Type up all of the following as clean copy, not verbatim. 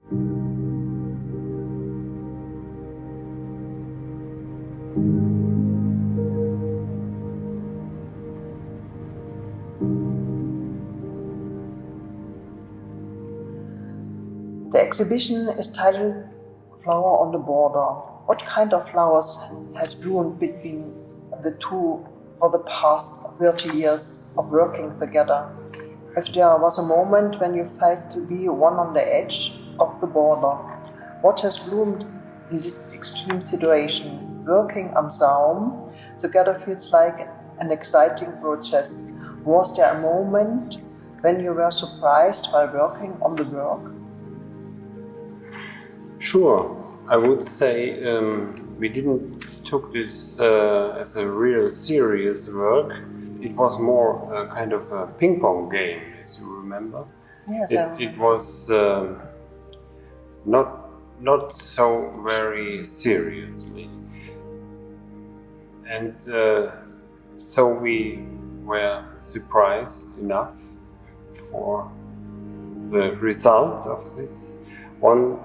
The exhibition is titled Flower on the Border. What kind of flowers has bloomed between the two for the past 30 years of working together? If there was a moment when you felt to be one on the edge of the border, what has bloomed in this extreme situation? Working am Saum together feels like an exciting process. Was there a moment when you were surprised while working on the work? Sure, I would say we didn't took this as a real serious work. It was more a kind of a ping pong game, as you remember. Yes, it was not so very seriously, and so we were surprised enough for the result of this. One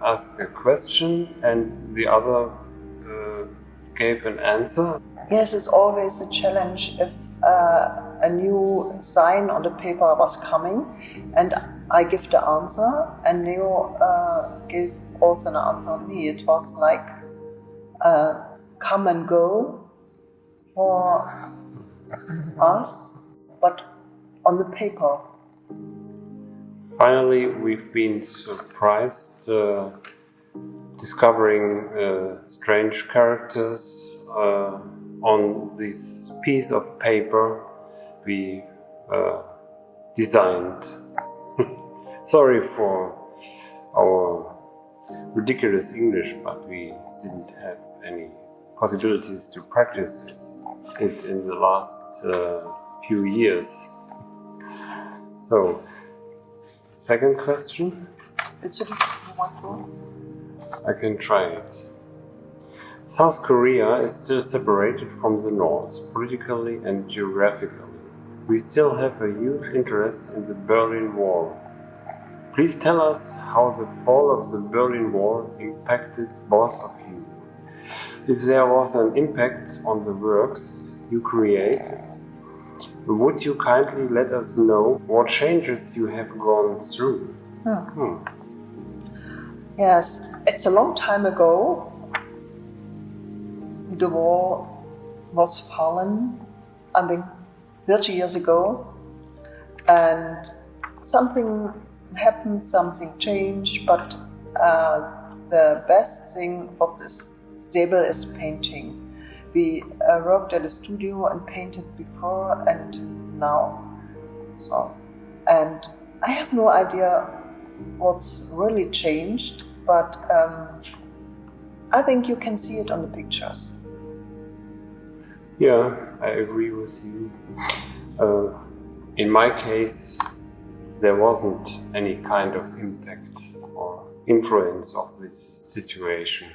asked a question and the other gave an answer. Yes, it's always a challenge if a new sign on the paper was coming and I give the answer and Neo gave also an answer on me. It was like come and go for us, but on the paper. Finally, we've been surprised discovering strange characters on this piece of paper we designed. Sorry for our ridiculous English, but we didn't have any possibilities to practice it in the last few years. So, second question? I can try it. South Korea is still separated from the North, politically and geographically. We still have a huge interest in the Berlin Wall. Please tell us how the fall of the Berlin Wall impacted both of you. If there was an impact on the works you created, would you kindly let us know what changes you have gone through? Yes, it's a long time ago. The wall was fallen, I think 30 years ago, and something happened, something changed, but the best thing of this stable is painting. We worked at a studio and painted before and now. And I have no idea what's really changed, but I think you can see it on the pictures. Yeah, I agree with you. In my case, there wasn't any kind of impact or influence of this situation.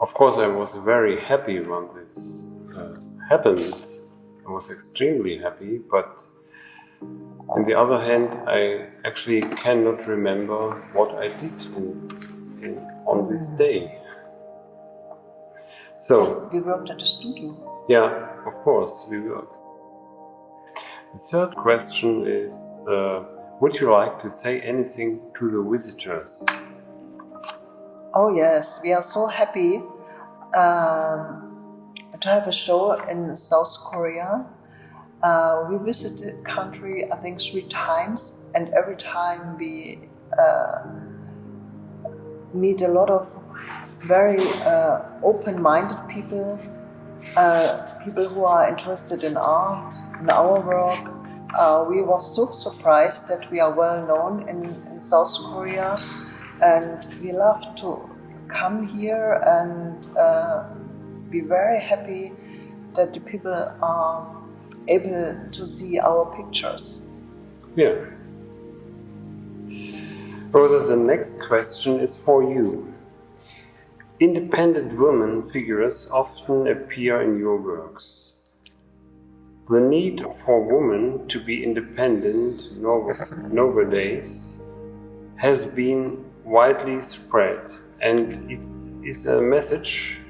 Of course, I was very happy when this happened. I was extremely happy, but on the other hand, I actually cannot remember what I did on this day. So we worked at the studio. Yeah, of course, we worked. The third question is, would you like to say anything to the visitors? Oh yes, we are so happy to have a show in South Korea. We visited the country, I think, 3 times, and every time we meet a lot of very open-minded people, people who are interested in art, in our work. We were so surprised that we are well known in South Korea, and we love to come here and be very happy that the people are able to see our pictures. Yeah. Rosa, the next question is for you. Independent women figures often appear in your works. The need for women to be independent nowadays has been widely spread, and it is a message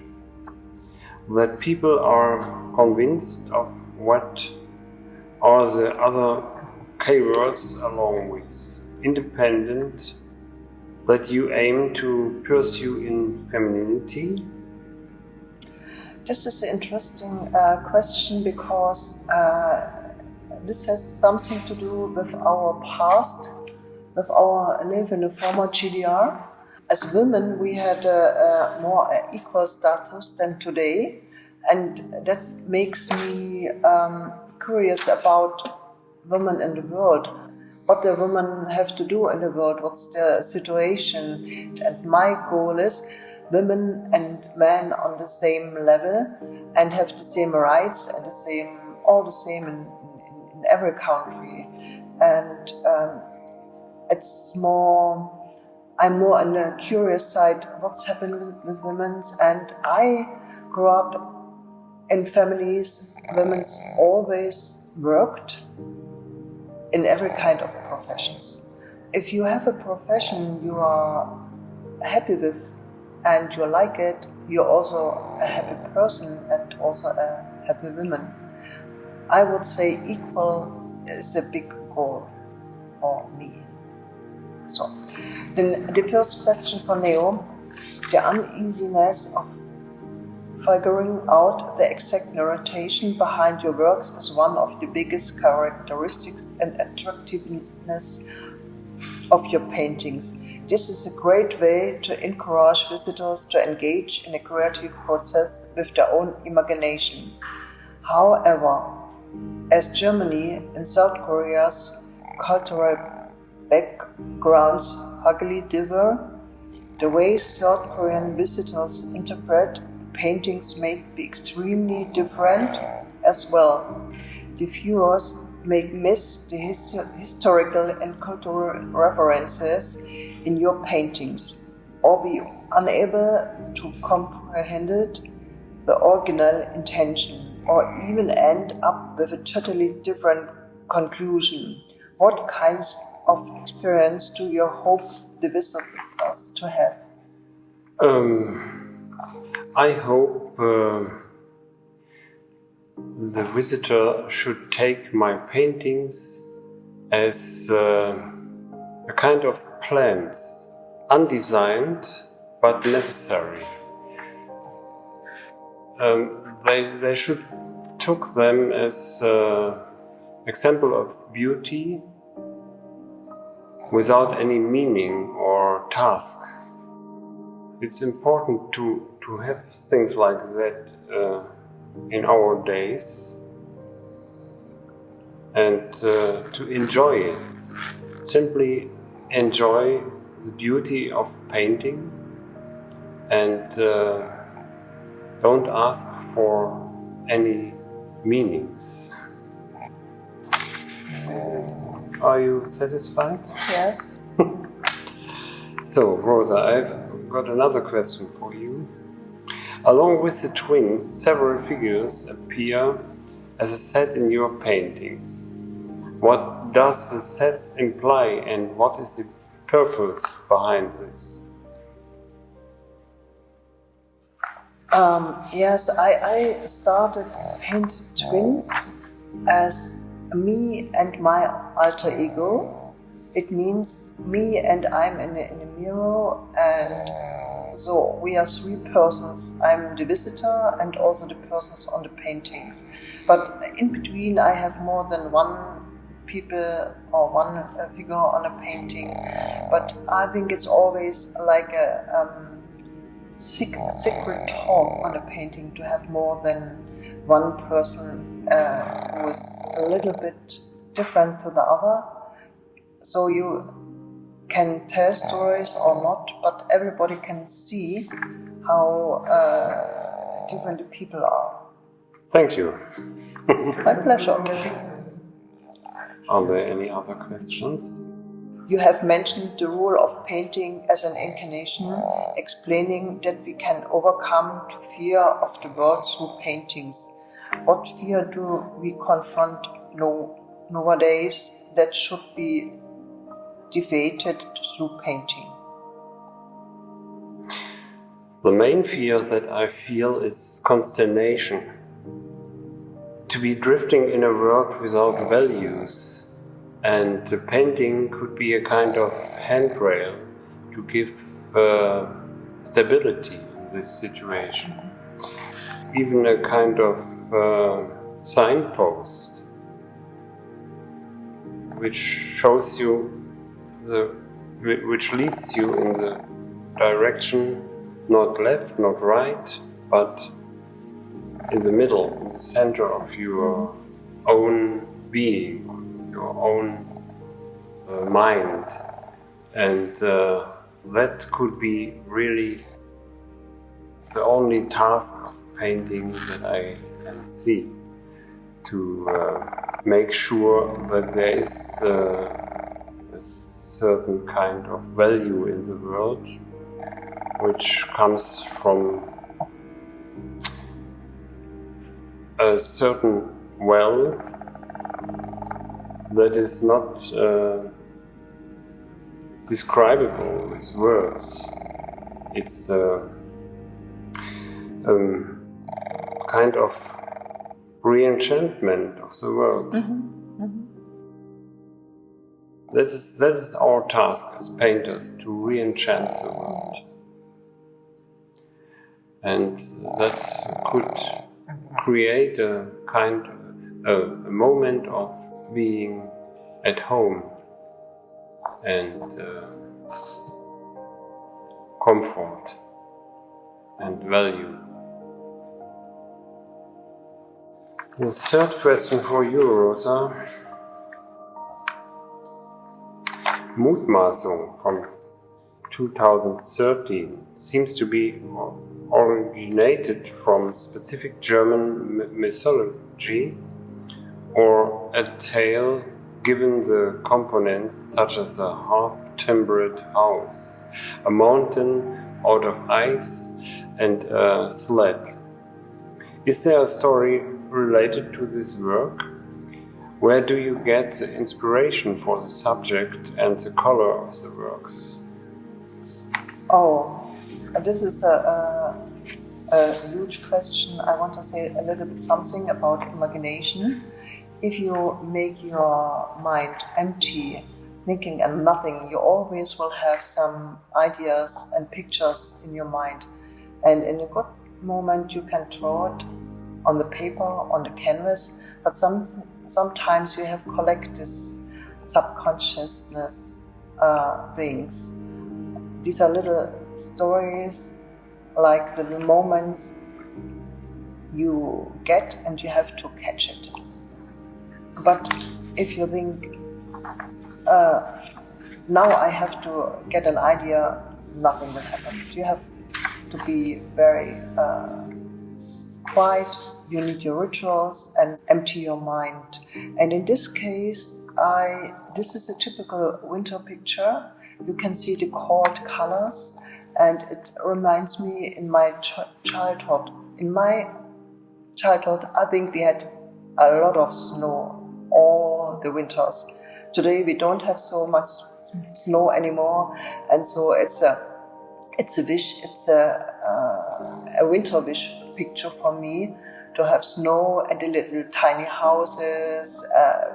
that people are convinced of what are the other keywords along with independent that you aim to pursue in femininity? This is an interesting question because this has something to do with our past, with our life in the former GDR. As women, we had a more equal status than today, and that makes me curious about women in the world. What the women have to do in the world, what's their situation. And my goal is women and men on the same level and have the same rights and all the same in every country. And I'm more on the curious side, what's happening with women. And I grew up in families, women's always worked in every kind of professions. If you have a profession you are happy with and you like it, you're also a happy person and also a happy woman. I would say equal is a big goal for me. So, then the first question for Neo, the uneasiness of figuring out the exact narration behind your works is one of the biggest characteristics and attractiveness of your paintings. This is a great way to encourage visitors to engage in a creative process with their own imagination. However, as Germany and South Korea's cultural backgrounds hugely differ, the way South Korean visitors interpret paintings may be extremely different as well. The viewers may miss the historical and cultural references in your paintings or be unable to comprehend the original intention or even end up with a totally different conclusion. What kinds of experience do you hope the visitors to have? I hope the visitor should take my paintings as a kind of plans, undesigned but necessary. They should take them as example of beauty without any meaning or task. It's important to have things like that in our days and to enjoy it. Simply enjoy the beauty of painting and don't ask for any meanings. Are you satisfied? Yes. So, Rosa, I've got another question for you. Along with the twins, several figures appear as a set in your paintings. What does the sets imply and what is the purpose behind this? Yes, I started paint twins as me and my alter ego. It means me and I'm in a mirror, and so we are three persons. I'm the visitor and also the persons on the paintings. But in between I have more than one people or one figure on a painting. But I think it's always like a secret talk on a painting to have more than one person who is a little bit different to the other. So you can tell stories or not, but everybody can see how different the people are. Thank you. My pleasure. Are there any other questions? You have mentioned the role of painting as an incarnation, explaining that we can overcome the fear of the world through paintings. What fear do we confront nowadays that should be defeated through painting? The main fear that I feel is consternation. To be drifting in a world without values, and the painting could be a kind of handrail to give stability in this situation. Even a kind of signpost which shows you which leads you in the direction not left, not right, but in the middle, in the center of your own being, your own mind. And that could be really the only task of painting that I can see, to make sure that there is a certain kind of value in the world which comes from a certain well that is not describable with words. It's kind of re-enchantment of the world. That is our task as painters, to re-enchant the world. And that could create a moment of being at home and comfort and value. The third question for you, Rosa. Mutmaßung from 2013 seems to be originated from specific German mythology or a tale given the components such as a half-timbered house, a mountain out of ice and a sled. Is there a story related to this work? Where do you get the inspiration for the subject and the color of the works? Oh, this is a huge question. I want to say a little bit something about imagination. If you make your mind empty, thinking and nothing, you always will have some ideas and pictures in your mind. And in a good moment, you can draw it on the paper, on the canvas, but sometimes you have collect this subconsciousness things. These are little stories, like little moments you get and you have to catch it. But if you think, now I have to get an idea, nothing will happen. You have to be very quiet, you need your rituals and empty your mind. And in this case, this is a typical winter picture. You can see the cold colors, and it reminds me in my childhood. In my childhood, I think we had a lot of snow all the winters. Today we don't have so much snow anymore, and so it's a wish. It's a winter wish picture for me, to have snow and the little tiny houses,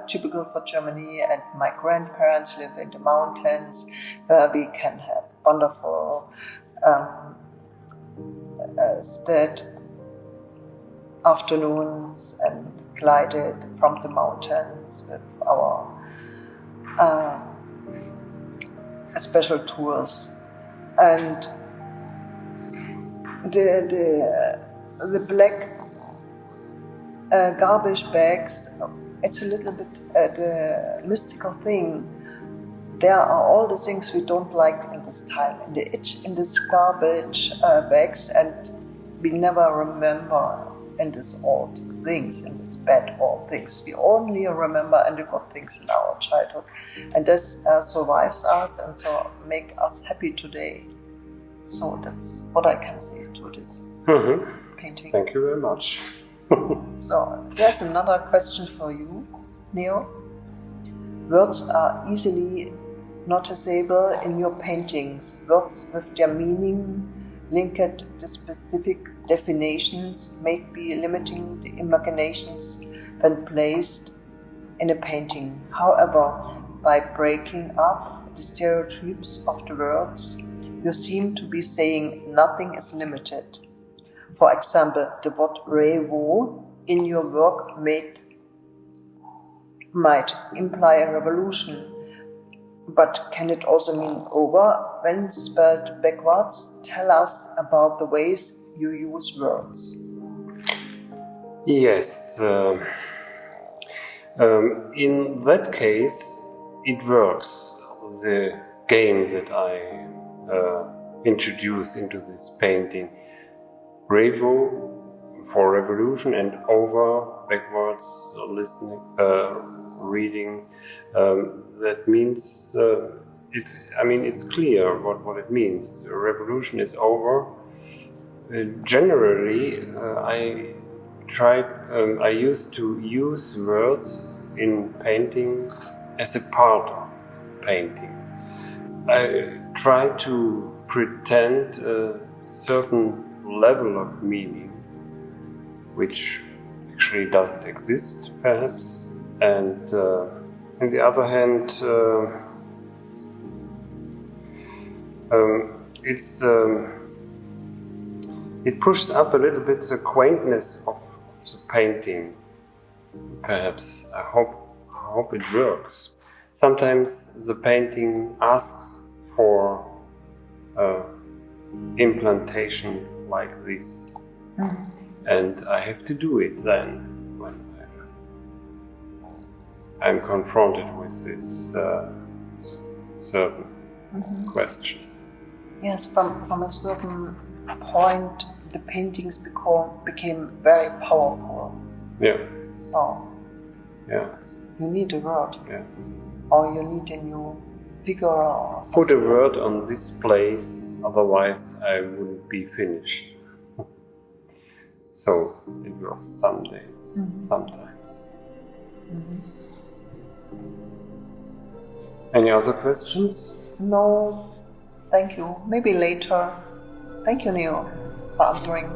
typical for Germany. And my grandparents live in the mountains, where we can have wonderful stead afternoons and glided from the mountains with our special tours. And the black garbage bags, it's a little bit the mystical thing. There are all the things we don't like in this time, in this garbage bags, and we never remember in these old things, in these bad old things. We only remember in the good things in our childhood, and this survives us and so make us happy today. So that's what I can say to this painting. Thank you very much. So there's another question for you, Neo. Words are easily noticeable in your paintings. Words with their meaning linked to specific definitions may be limiting the imaginations when placed in a painting. However, by breaking up the stereotypes of the words, you seem to be saying nothing is limited. For example, the word revo in your work might imply a revolution, but can it also mean over when spelled backwards? Tell us about the ways you use words. Yes, in that case, it works. The game that I introduce into this painting, revo for revolution and over backwards listening, reading. That means it's clear what it means. A revolution is over. Generally, I used to use words in painting as a part of painting. I try to pretend a certain level of meaning, which actually doesn't exist, perhaps. And on the other hand, it pushes up a little bit the quaintness of the painting. Perhaps I hope it works. Sometimes the painting asks for implantation like this, and I have to do it then when I'm confronted with this certain question. Yes, from a certain point, the paintings became very powerful. Yeah. So Yeah. you need a word, Yeah. or you need a new figure or something. Put a word on this place, otherwise I wouldn't be finished. So it works some days, sometimes. Any other questions? No, thank you. Maybe later. Thank you, Neo, for answering.